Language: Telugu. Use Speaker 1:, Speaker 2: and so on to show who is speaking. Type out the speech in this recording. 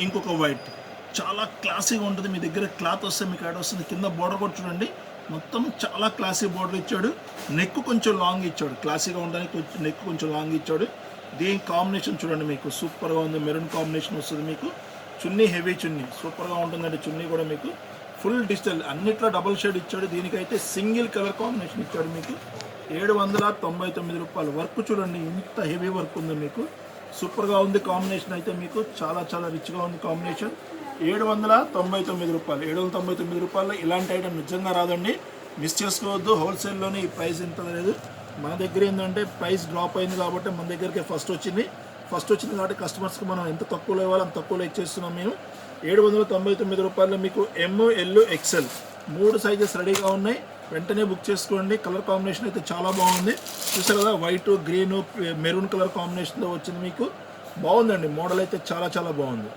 Speaker 1: ఇంకొక వైట్. చాలా క్లాసీగా ఉంటుంది. మీ దగ్గర క్లాత్ వస్తే మీకు యాడ్ వస్తుంది. కింద బోర్డర్ కూడా చూడండి, మొత్తం చాలా క్లాసీ బోర్డర్ ఇచ్చాడు. నెక్ కొంచెం లాంగ్ ఇచ్చాడు, క్లాసీగా ఉండడానికి నెక్ కొంచెం లాంగ్ ఇచ్చాడు. దీని కాంబినేషన్ చూడండి, మీకు సూపర్గా ఉంది. మెరూన్ కాంబినేషన్ వస్తుంది మీకు. చున్నీ హెవీ చున్నీ, సూపర్గా ఉంటుందండి. చున్నీ కూడా మీకు ఫుల్ డిజిటల్, అన్నిట్లో డబుల్ షేడ్ ఇచ్చాడు. దీనికైతే సింగిల్ కలర్ కాంబినేషన్ ఇచ్చాడు మీకు. 799 రూపాయలు. వర్క్ చూడండి ఇంత హెవీ వర్క్ ఉంది మీకు. సూపర్గా ఉంది కాంబినేషన్ అయితే మీకు. చాలా చాలా రిచ్గా ఉంది కాంబినేషన్. 799 రూపాయలు. 799 రూపాయలు ఇలాంటి ఐటమ్ నిజంగా రాదండి, మిస్ చేసుకోవద్దు. హోల్సేల్లోనే ఈ ప్రైస్ ఇంత లేదు. మన దగ్గర ఏంటంటే ప్రైస్ డ్రాప్ అయింది కాబట్టి మన దగ్గరికి ఫస్ట్ వచ్చింది కాబట్టి కస్టమర్స్కి మనం ఎంత తక్కువలో ఇవ్వాలి అంత తక్కువలో ఇచ్చేస్తున్నాం మేము. 799 రూపాయలు మీకు ML XL 3 సైజెస్ రెడీగా ఉన్నాయి. వెంటనే బుక్ చేసుకోండి. కలర్ కాంబినేషన్ అయితే చాలా బాగుంది. చూసారు కదా, వైట్ గ్రీన్ మెరూన్ కలర్ కాంబినేషన్లో వచ్చింది మీకు. బాగుందండి, మోడల్ అయితే చాలా చాలా బాగుంది.